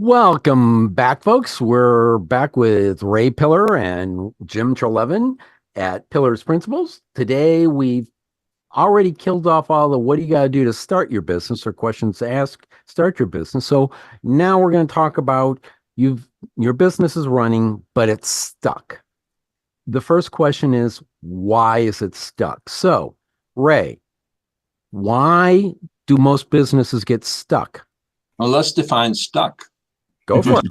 Welcome back, folks. We're back with Ray Pillar and Jim Treleaven at Pillar's Principles. Today, we've already killed off all the what do you got to do to start your business or questions to ask, start your business. So now we're going to talk about your business is running, but it's stuck. The first question is, why is it stuck? So, Ray, why do most businesses get stuck? Well, let's define stuck. Go for it.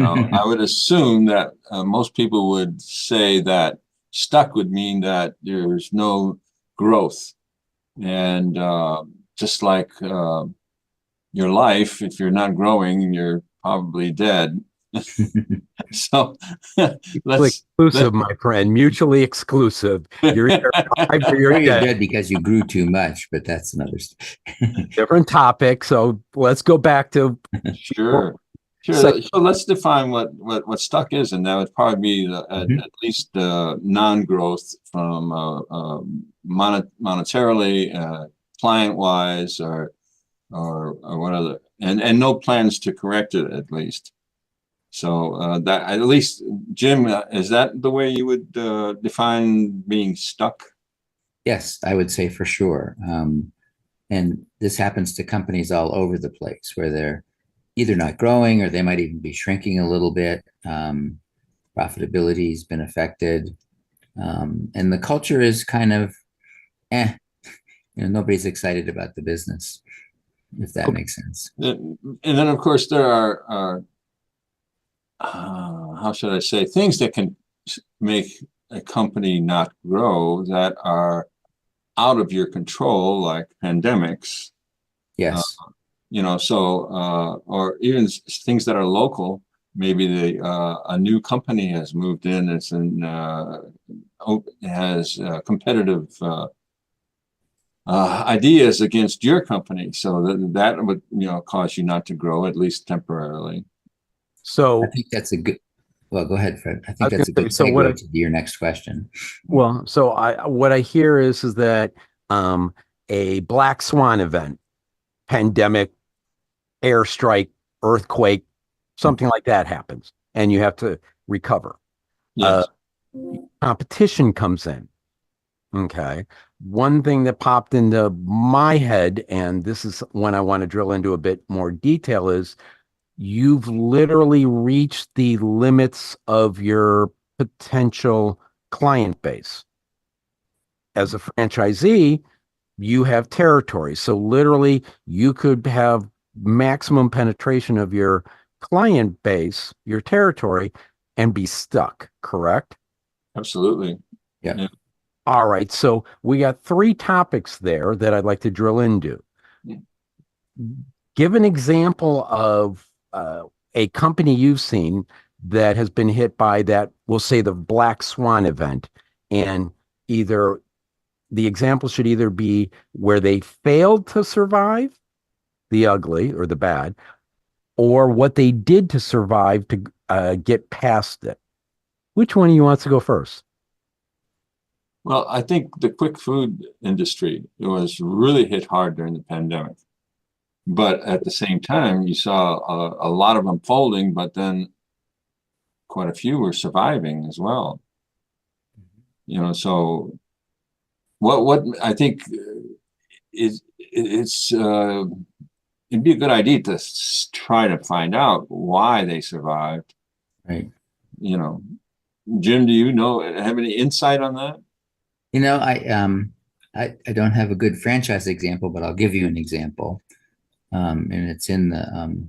I would assume that most people would say that stuck would mean that there's no growth. And just like your life, if you're not growing, you're probably dead. So exclusive, my friend, mutually exclusive. You're either alive or you're dead because you grew too much, but that's another different topic. So let's go back to sure. So let's define what stuck is, and that would probably be at least non-growth from monetarily, client-wise, or what other, and no plans to correct it at least. So that at least, Jim, is that the way you would define being stuck? Yes, I would say for sure. And this happens to companies all over the place where they're either not growing or they might even be shrinking a little bit. Profitability has been affected. And the culture is kind of, nobody's excited about the business, if that makes sense. And then, of course, there are how should I say, things that can make a company not grow that are out of your control, like pandemics. Yes. Or even things that are local. Maybe a new company has moved in. It's has competitive ideas against your company, so that would cause you not to grow, at least temporarily. So I think that's a good. Well, go ahead, Fred. I think that's a good segue to your next question. Well, so what I hear is that a black swan event, pandemic, airstrike, earthquake, something like that happens, and you have to recover. Yes. Competition comes in. Okay. One thing that popped into my head, and this is when I want to drill into a bit more detail, is you've literally reached the limits of your potential client base. As a franchisee, you have territory. So literally you could have maximum penetration of your client base, your territory, and be stuck, correct? Absolutely. Yeah. All right. So we got 3 topics there that I'd like to drill into. Yeah. Give an example of a company you've seen that has been hit by that, we'll say the black swan event, and either the example should either be where they failed to survive the ugly or the bad, or what they did to survive to get past it. Which one of you wants to go first? Well, I think the quick food industry was really hit hard during the pandemic. But at the same time, you saw a lot of them folding, but then quite a few were surviving as well. So what I think is it'd be a good idea to try to find out why they survived. Right. Jim, do you have any insight on that? I don't have a good franchise example, but I'll give you an example. And it's in the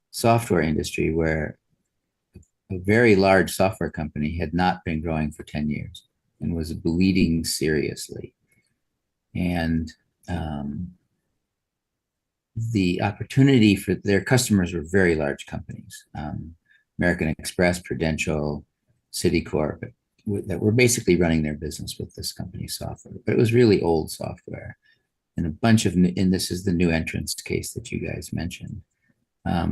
software industry where a very large software company had not been growing for 10 years and was bleeding seriously. And the opportunity for their customers were very large companies, American Express, Prudential, Citicorp, that were basically running their business with this company's software. But it was really old software. And a bunch of, and this is the new entrants case that you guys mentioned, a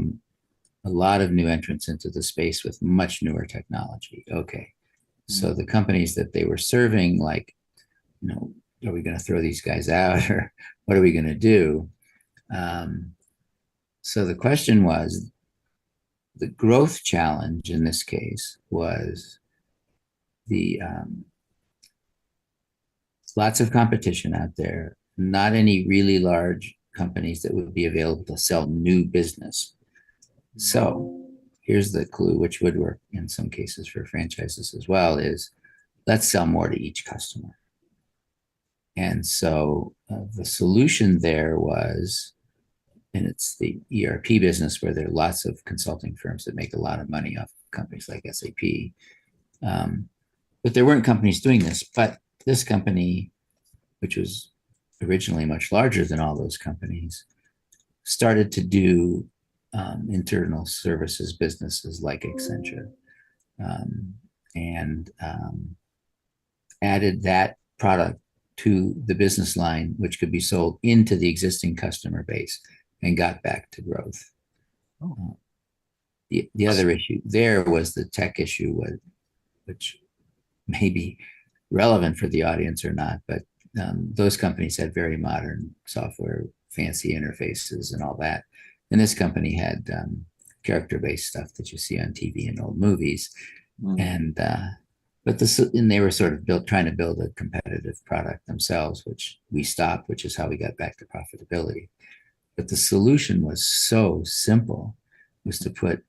lot of new entrants into the space with much newer technology. Okay. So the companies that they were serving, like, are we going to throw these guys out, or what are we going to do? So the question was, the growth challenge in this case was the lots of competition out there, not any really large companies that would be available to sell new business. So here's the clue, which would work in some cases for franchises as well, is let's sell more to each customer. And so the solution there was, and it's the ERP business where there are lots of consulting firms that make a lot of money off companies like SAP. But there weren't companies doing this, but this company, which was originally much larger than all those companies, started to do internal services businesses like Accenture, and added that product to the business line, which could be sold into the existing customer base, and got back to growth. Oh. The other issue there was the tech issue, which may be relevant for the audience or not, but those companies had very modern software, fancy interfaces and all that. And this company had character-based stuff that you see on TV and old movies. And they were sort of trying to build a competitive product themselves, which we stopped, which is how we got back to profitability. But the solution was so simple, was to put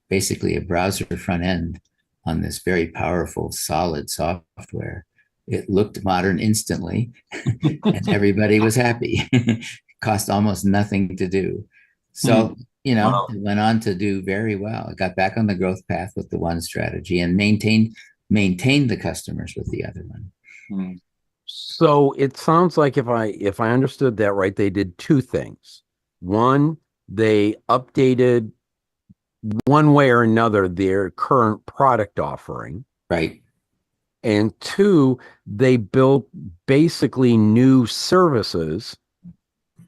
basically a browser front end on this very powerful, solid software. It looked modern instantly, and everybody was happy. It cost almost nothing to do. So, you know, Wow. It went on to do very well. It got back on the growth path with the one strategy and maintained the customers with the other one. So it sounds like if I understood that right, they did two things. One, they updated one way or another their current product offering. Right. And two, they built basically new services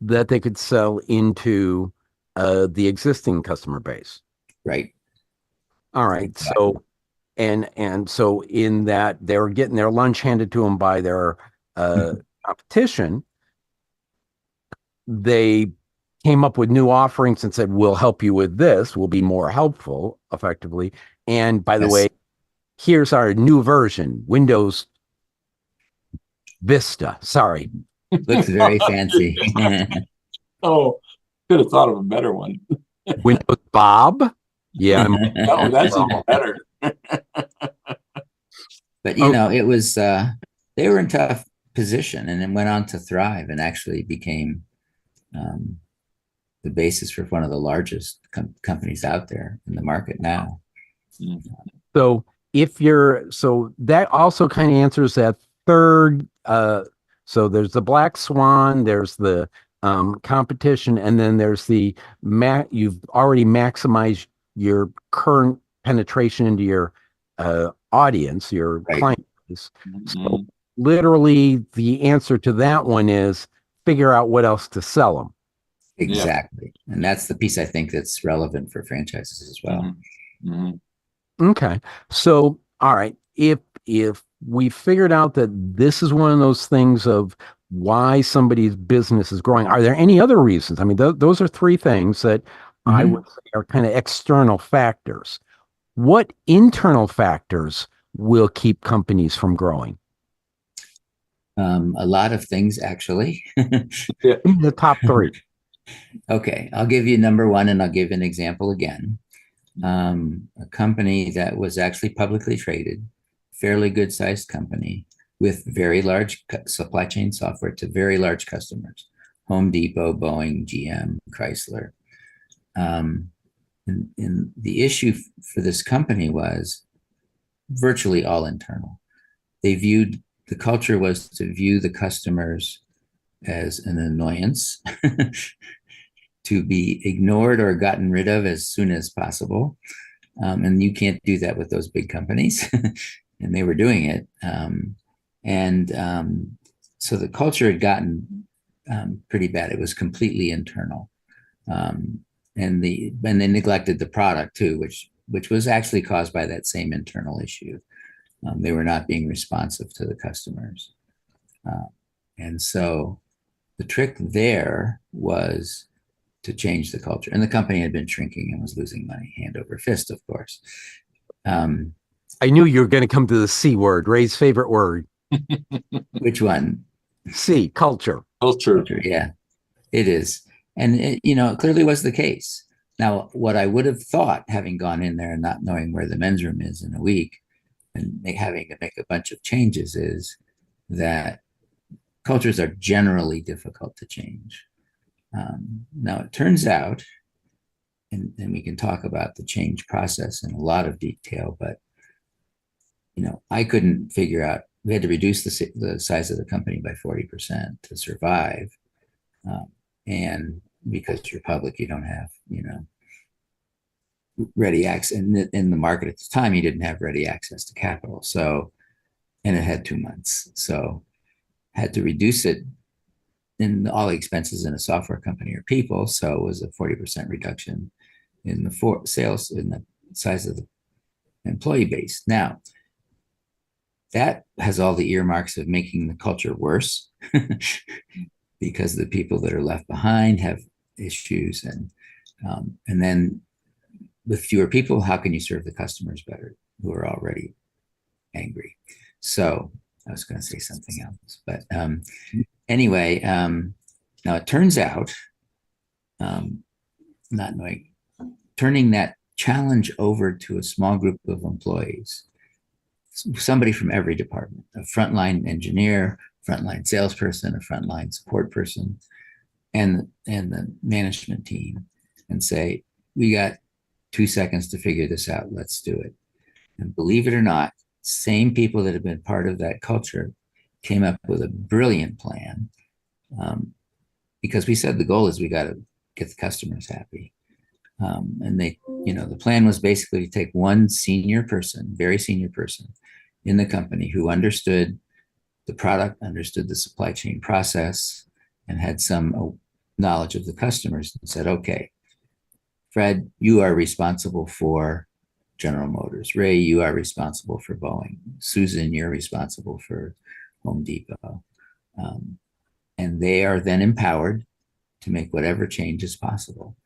that they could sell into the existing customer base. Right. All right. Exactly. So and so in that they were getting their lunch handed to them by their competition, they came up with new offerings and said, we'll help you with this. We'll be more helpful effectively. And by the way, here's our new version, Windows Vista. Sorry. Looks very fancy. Oh, could have thought of a better one. Windows Bob. Yeah. Oh, that's even better. But you know, it was they were in tough position, and then went on to thrive and actually became the basis for one of the largest companies out there in the market now. So so that also kind of answers that third. So there's the black swan, there's the competition, and then there's the you've already maximized your current penetration into your audience, your client base. So literally the answer to that one is figure out what else to sell them. Exactly. Yeah. And that's the piece I think that's relevant for franchises as well. Okay. So, all right. If we figured out that this is one of those things of why somebody's business is growing, are there any other reasons? I mean, those are three things that I would say are kind of external factors. What internal factors will keep companies from growing? A lot of things, actually. The top three. Okay, I'll give you number one, and I'll give an example again. A company that was actually publicly traded, fairly good sized company with very large supply chain software to very large customers, Home Depot, Boeing, GM, Chrysler. And the issue for this company was virtually all internal. The culture was to view the customers as an annoyance to be ignored or gotten rid of as soon as possible. And you can't do that with those big companies. And they were doing it. So the culture had gotten pretty bad. It was completely internal. And they neglected the product too, which was actually caused by that same internal issue. They were not being responsive to the customers. And so the trick there was change the culture. And the company had been shrinking and was losing money hand over fist, of course. I knew you were going to come to the C word, Ray's favorite word. Which one? C, culture. Culture. Yeah, it is. And it, it clearly was the case. Now, what I would have thought, having gone in there and not knowing where the men's room is in a week and having to make a bunch of changes, is that cultures are generally difficult to change. Now, it turns out, and we can talk about the change process in a lot of detail, but I couldn't figure out. We had to reduce the size of the company by 40% to survive, and because you're public, you don't have ready access. In the market at the time, you didn't have ready access to capital. So, and it had 2 months, so had to reduce it. And all the expenses in a software company are people, so it was a 40% reduction in the sales, in the size of the employee base. Now, that has all the earmarks of making the culture worse because the people that are left behind have issues, and then with fewer people, how can you serve the customers better who are already angry? So I was going to say something else, but anyway, now it turns out, not knowing, turning that challenge over to a small group of employees, somebody from every department, a frontline engineer, frontline salesperson, a frontline support person, and the management team, and say, we got 2 seconds to figure this out. Let's do it. And believe it or not, same people that have been part of that culture came up with a brilliant plan, because we said the goal is we got to get the customers happy. And they, the plan was basically to take one senior person, very senior person in the company who understood the product, understood the supply chain process, and had some knowledge of the customers, and said, okay, Fred, you are responsible for General Motors. Ray, you are responsible for Boeing. Susan, you're responsible for Home Depot. And they are then empowered to make whatever change is possible,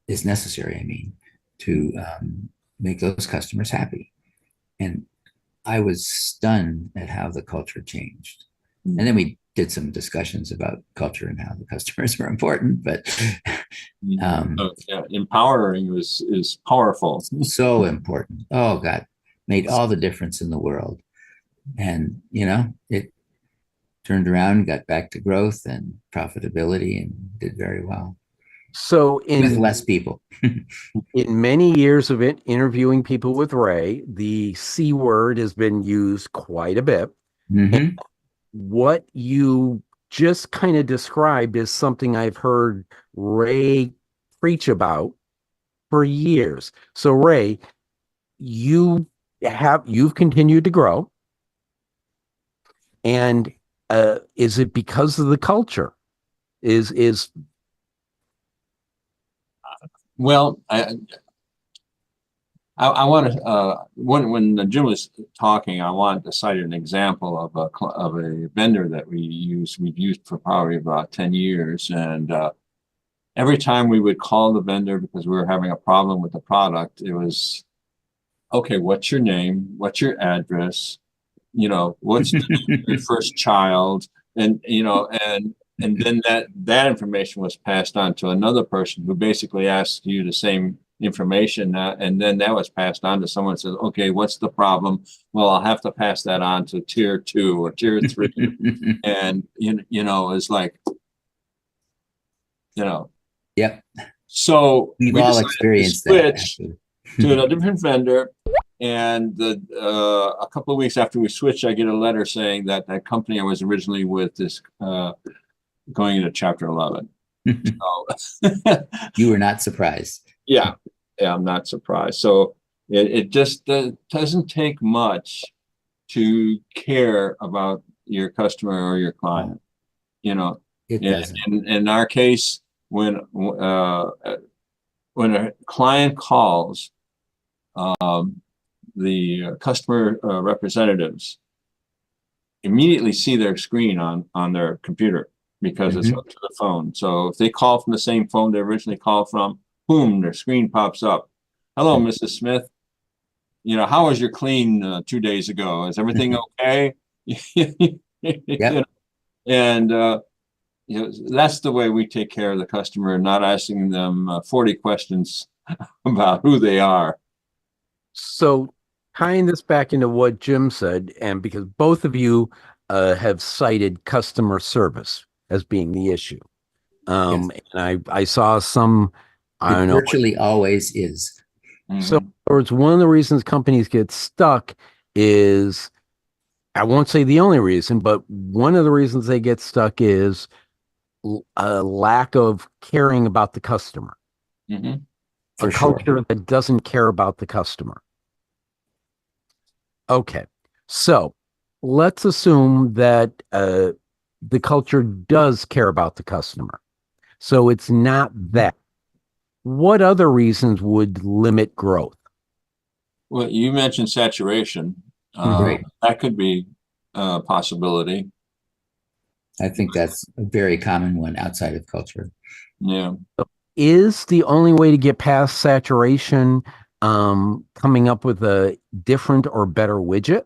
is necessary, to make those customers happy. And I was stunned at how the culture changed. And then we did some discussions about culture and how the customers were important, but empowering is powerful. So important. Oh God, made all the difference in the world. And it turned around, got back to growth and profitability, and did very well. So with less people. In many years of interviewing people with Ray, the C word has been used quite a bit. Mm-hmm. What you just kind of described is something I've heard Ray preach about for years. So Ray, you've continued to grow. And is it because of the culture? Well, I want to when Jim was talking, I wanted to cite an example of a vendor that we've used for probably about 10 years, and every time we would call the vendor because we were having a problem with the product, it was, okay, what's your name, what's your address, what's your first child, and then that information was passed on to another person who basically asked you the same information, and then that was passed on to someone who says, okay, what's the problem? Well, I'll have to pass that on to tier 2 or tier 3. And it's like, Yep. So we've we all experienced switch to a different vendor, and a couple of weeks after we switched, I get a letter saying that company I was originally with is going into Chapter 11. So, you were not surprised. Yeah, I'm not surprised. So it just doesn't take much to care about your customer or your client. It doesn't. In our case, when a client calls, the customer representatives immediately see their screen on their computer. because it's up to the phone. So if they call from the same phone they originally called from, boom, their screen pops up. Hello, Mrs. Smith. You know, how was your clean 2 days ago? Is everything okay? Yep. And you know, that's the way we take care of the customer, not asking them 40 questions about who they are. So tying this back into what Jim said, and because both of you have cited customer service as being the issue. And I saw some, I don't know. Virtually always is. So in other words, one of the reasons companies get stuck is, I won't say the only reason, but one of the reasons they get stuck is a lack of caring about the customer. A culture that doesn't care about the customer. Okay, so let's assume that the culture does care about the customer. So it's not that. What other reasons would limit growth? Well, you mentioned saturation. Right. That could be a possibility. I think that's a very common one outside of culture. Yeah. Is the only way to get past saturation coming up with a different or better widget?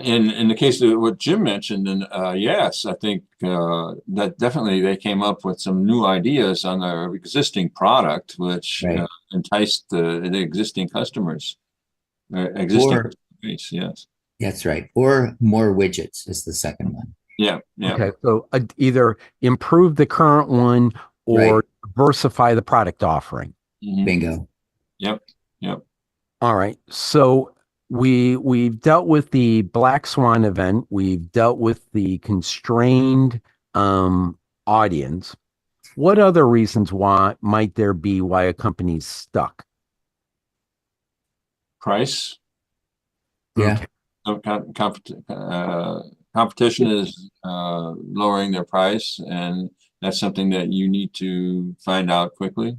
In the case of what Jim mentioned, and yes, I think that definitely they came up with some new ideas on their existing product, which enticed the existing customers, existing base. Yes, that's right. Or more widgets is the second one. Yeah. Yeah. Okay, so either improve the current one or diversify the product offering. Bingo. Yep. Yep. All right. So we've dealt with the Black Swan event. We've dealt with the constrained audience. What other reasons might there be why a company's stuck? Price. Yeah. Competition is lowering their price, and that's something that you need to find out quickly.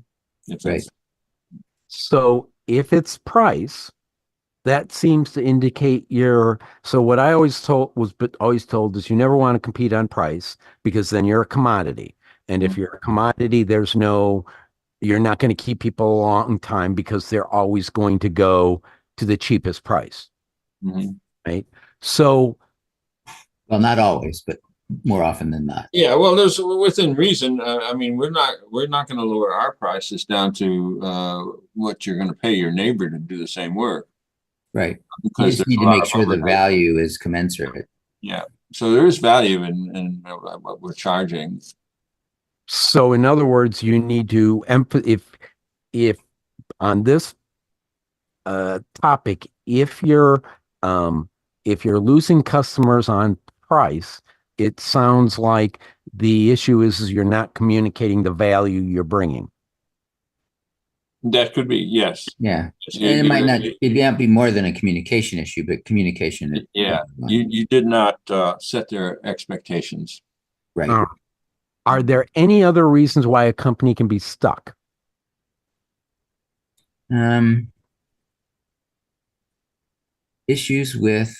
So if it's price, that seems to indicate so what I always told is you never want to compete on price, because then you're a commodity. And if you're a commodity, you're not going to keep people a long time, because they're always going to go to the cheapest price. Right. So, well, not always, but more often than not. Yeah. Well, there's within reason. I mean, we're not going to lower our prices down to what you're going to pay your neighbor to do the same work. Right. Because you just need to make sure the value is commensurate. Yeah. So there is value in what we're charging. So in other words, you need to if on this topic, if you're losing customers on price, it sounds like the issue is you're not communicating the value you're bringing. That could be, yes. Yeah. And it might not be more than a communication issue, but communication. Yeah. You did not set their expectations. Right. Are there any other reasons why a company can be stuck? Issues with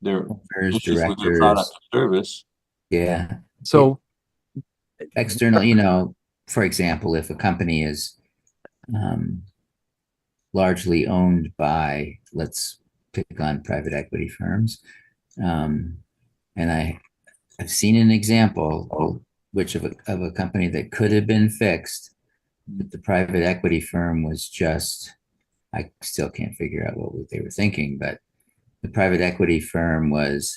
their directors, product service. Yeah. So external, for example, if a company is largely owned by, let's pick on private equity firms, and I've seen an example of a company that could have been fixed, but the private equity firm was just, I still can't figure out what they were thinking, but the private equity firm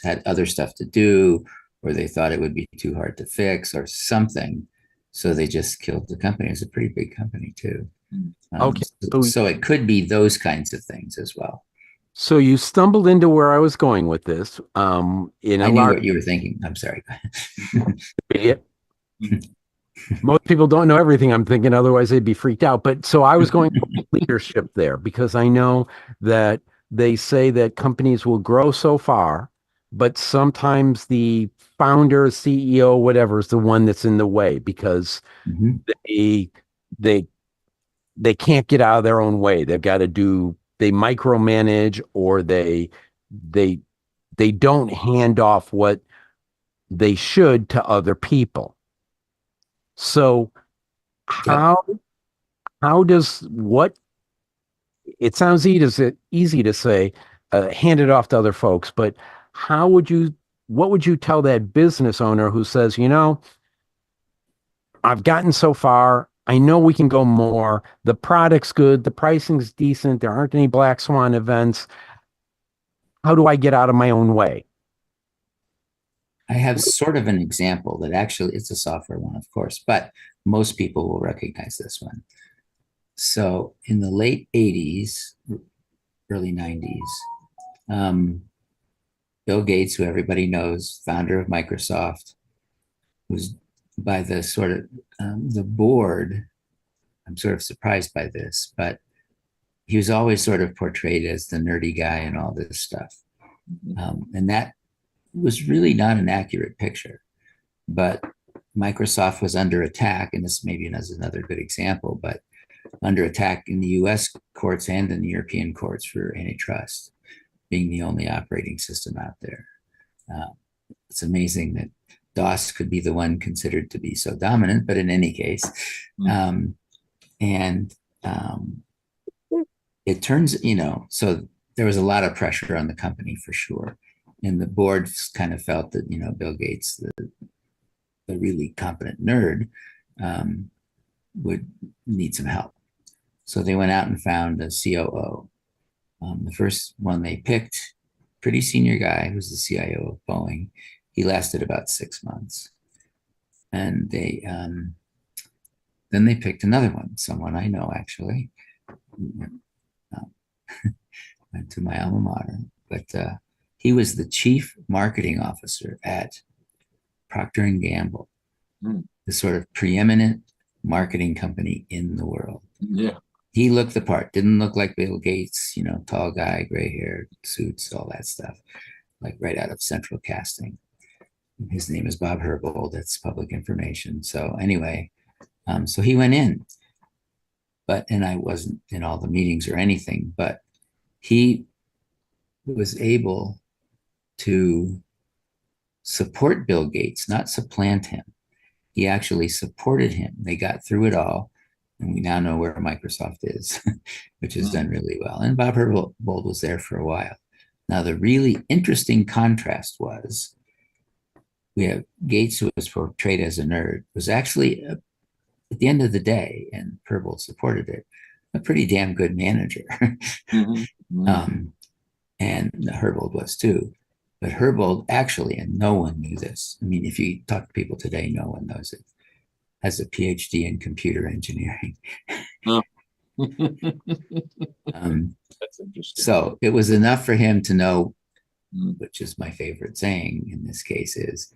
had other stuff to do, or they thought it would be too hard to fix or something. So they just killed the company. It's a pretty big company too. Okay. So it could be those kinds of things as well. So you stumbled into where I was going with this. I knew what you were thinking. I'm sorry. Most people don't know everything I'm thinking, otherwise they'd be freaked out. But so I was going for leadership there, because I know that they say that companies will grow so far, but sometimes the founder, CEO, whatever, is the one that's in the way, because they can't get out of their own way. They've got to they micromanage, or they they don't hand off what they should to other people. So how does what it sounds easy to say, hand it off to other folks, but what would you tell that business owner who says, I've gotten so far, I know we can go more, the product's good, the pricing's decent, there aren't any black swan events. How do I get out of my own way? I have sort of an example that actually it's a software one, of course, but most people will recognize this one. So in the late 80s, early 90s, Bill Gates, who everybody knows, founder of Microsoft, was by the sort of the board. I'm sort of surprised by this, but he was always sort of portrayed as the nerdy guy and all this stuff. And that was really not an accurate picture. But Microsoft was under attack, and this maybe is another good example, but under attack in the US courts and in the European courts for antitrust, being the only operating system out there. It's amazing that DOS could be the one considered to be so dominant, but in any case, it turns, so there was a lot of pressure on the company for sure. And the board kind of felt that, Bill Gates, the really competent nerd, would need some help. So they went out and found a COO. The first one they picked, pretty senior guy, who was the CIO of Boeing. He lasted about 6 months. And then they picked another one, someone I know actually. Went to my alma mater, but he was the chief marketing officer at Procter & Gamble, the sort of preeminent marketing company in the world. Yeah. He looked the part, didn't look like Bill Gates, tall guy, gray hair, suits, all that stuff, like right out of Central Casting. His name is Bob Herbold. That's public information. So anyway, so he went in, and I wasn't in all the meetings or anything, but he was able to support Bill Gates, not supplant him. He actually supported him. They got through it all. And we now know where Microsoft is, which has done really well. And Bob Herbold was there for a while. Now, the really interesting contrast was we have Gates, who was portrayed as a nerd, was actually, at the end of the day, and Herbold supported it, a pretty damn good manager. And Herbold was too. But Herbold actually, and no one knew this. I mean, if you talk to people today, no one knows it, has a PhD in computer engineering. Oh. That's interesting. So it was enough for him to know, which is my favorite saying in this case, is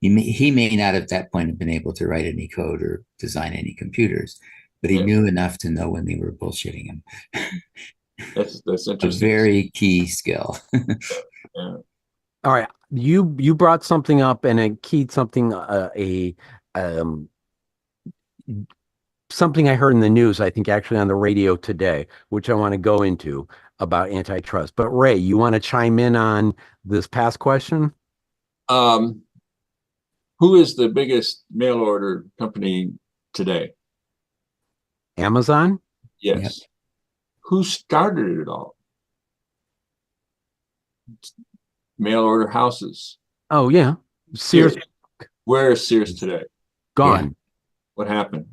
he may not at that point have been able to write any code or design any computers, but he knew enough to know when they were bullshitting him. That's interesting. A very key skill. Yeah. All right. You brought something up, and it keyed something, something I heard in the news, I think actually on the radio today, which I want to go into about antitrust. But Ray, you want to chime in on this past question? Who is the biggest mail order company today? Amazon? Yes. Yep. Who started it all? Mail order houses. Oh, yeah. Sears. Where is Sears today? Gone. Yeah. What happened?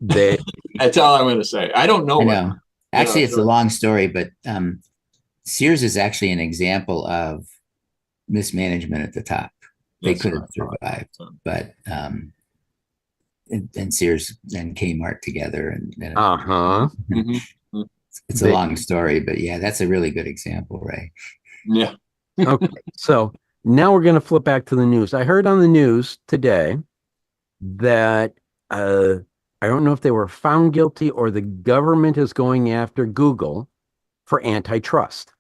That's all I'm going to say. I don't know. I know. Actually, it's a long story, but Sears is actually an example of mismanagement at the top. They could have survived, but and Sears and Kmart together, and it's a long story, but yeah, that's a really good example, Ray. Yeah. Okay, so now we're going to flip back to the news. I heard on the news today that I don't know if they were found guilty or the government is going after Google for antitrust.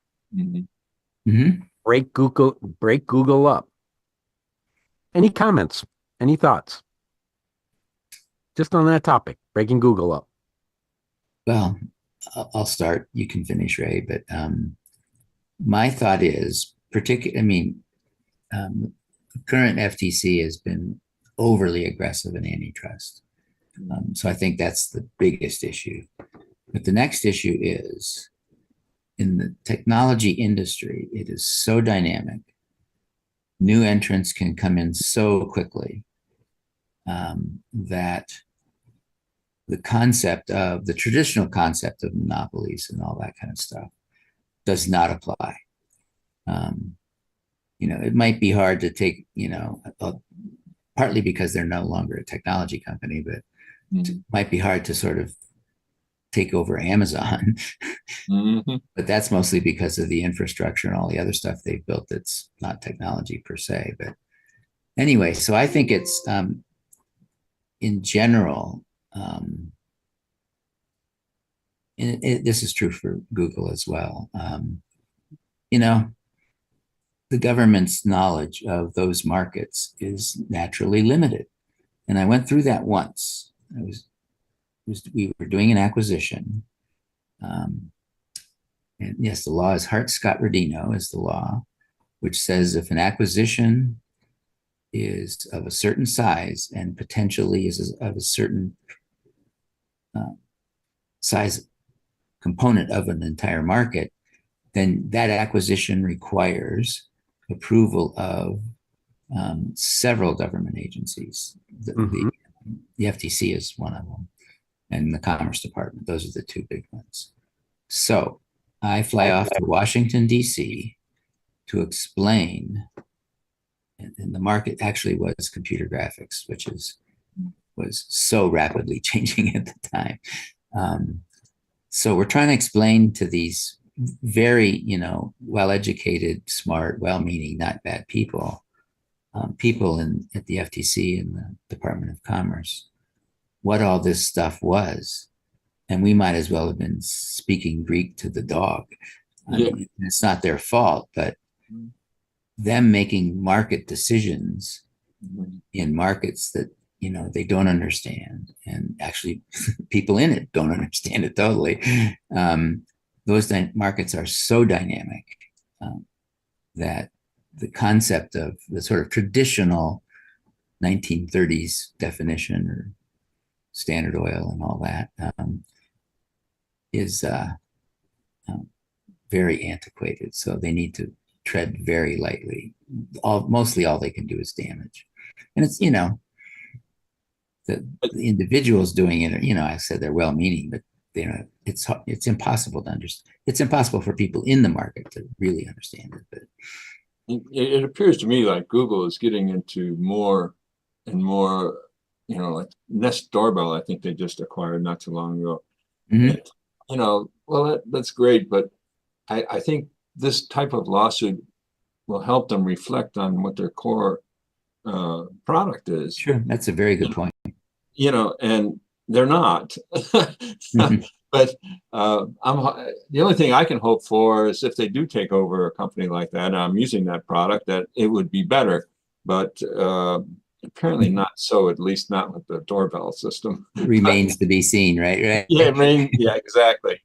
Break Google up. Any comments? Any thoughts? Just on that topic, breaking Google up. Well, I'll start. You can finish, Ray. But my thought is particular, I mean, the current FTC has been overly aggressive in antitrust. So I think that's the biggest issue. But the next issue is in the technology industry, it is so dynamic. New entrants can come in so quickly that the traditional concept of monopolies and all that kind of stuff does not apply. It might be hard to take, partly because they're no longer a technology company, but it might be hard to sort of take over Amazon. But that's mostly because of the infrastructure and all the other stuff they've built that's not technology per se. But anyway, so I think it's in general, this is true for Google as well. The government's knowledge of those markets is naturally limited. And I went through that once. We were doing an acquisition. And yes, the law is Hart-Scott-Rodino is the law, which says if an acquisition is of a certain size and potentially is of a certain size component of an entire market, then that acquisition requires approval of several government agencies. The FTC is one of them, and the Commerce Department. Those are the two big ones. So I fly off to Washington, D.C. to explain, and the market actually was computer graphics, which was so rapidly changing at the time. So we're trying to explain to these very, well-educated, smart, well-meaning, not bad people at the FTC and the Department of Commerce, what all this stuff was. And we might as well have been speaking Greek to the dog. I mean, it's not their fault, but them making market decisions in markets that, they don't understand, and actually people in it don't understand it totally. Those markets are so dynamic that the concept of the sort of traditional 1930s definition or Standard Oil and all that is very antiquated. So they need to tread very lightly. Mostly all they can do is damage. And it's, the individuals doing it, I said they're well-meaning, but it's impossible to understand. It's impossible for people in the market to really understand it. But it appears to me like Google is getting into more and more, like Nest Doorbell, I think they just acquired not too long ago. Well, that's great, but I think this type of lawsuit will help them reflect on what their core product is. Sure, that's a very good point. And they're not. But the only thing I can hope for is if they do take over a company like that, and I'm using that product, that it would be better. But apparently not so, at least not with the doorbell system. Remains to be seen, right? Yeah, yeah, exactly.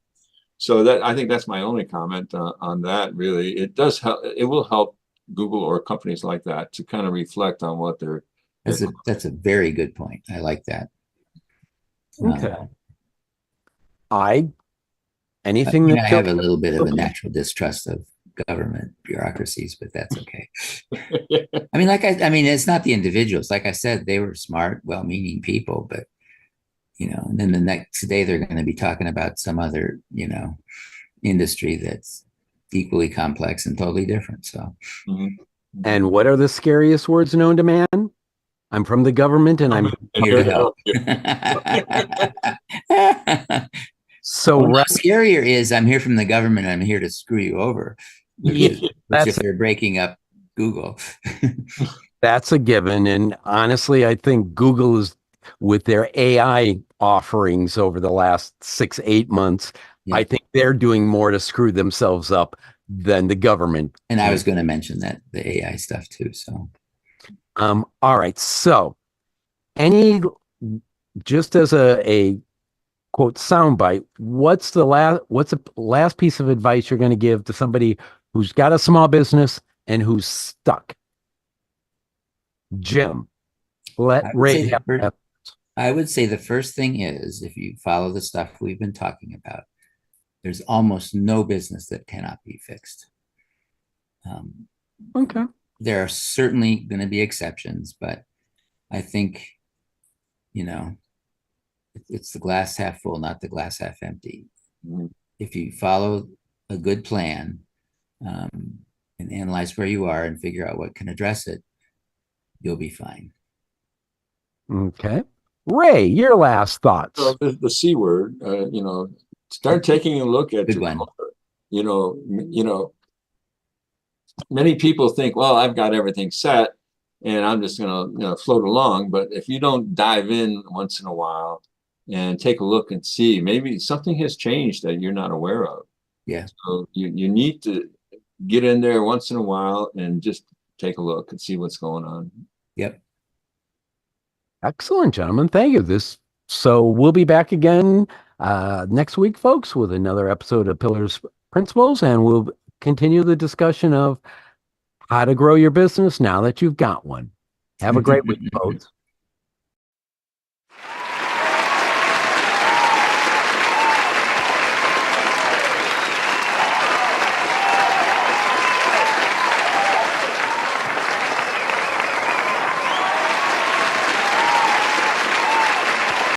So that, I think that's my only comment on that. Really, it does help. It will help Google or companies like that to kind of reflect on what they're. That's a very good point. I like that. Okay. I have a little bit of a natural distrust of government bureaucracies, but that's okay. I mean, it's not the individuals. Like I said, they were smart, well-meaning people, but and then the next day they're going to be talking about some other, industry that's equally complex and totally different. So, and what are the scariest words known to man? I'm from the government, and I'm here to help. So scarier is I'm here from the government. I'm here to screw you over. Which if they're breaking up Google. That's a given. And honestly, I think Google is, with their AI offerings over the last 6-8 months, I think they're doing more to screw themselves up than the government. And I was going to mention that, the AI stuff too. So, all right. So just as a quote soundbite, what's the last piece of advice you're going to give to somebody who's got a small business and who's stuck? Jim, let I would say Ray have that. I would say the first thing is, if you follow the stuff we've been talking about, there's almost no business that cannot be fixed. Okay. There are certainly going to be exceptions, but I think, it's the glass half full, not the glass half empty. Mhm. If you follow a good plan, and analyze where you are and figure out what can address it, you'll be fine. Okay. Ray, your last thoughts. So the C word, start taking a look at Good your one. culture. Many people think, well, I've got everything set and I'm just going to, float along. But if you don't dive in once in a while and take a look and see, maybe something has changed that you're not aware of. Yeah. So you need to get in there once in a while and just take a look and see what's going on. Yep. Excellent, gentlemen. Thank you. So we'll be back again next week, folks, with another episode of Pillars Principles, and we'll continue the discussion of how to grow your business now that you've got one. Have a great week, folks.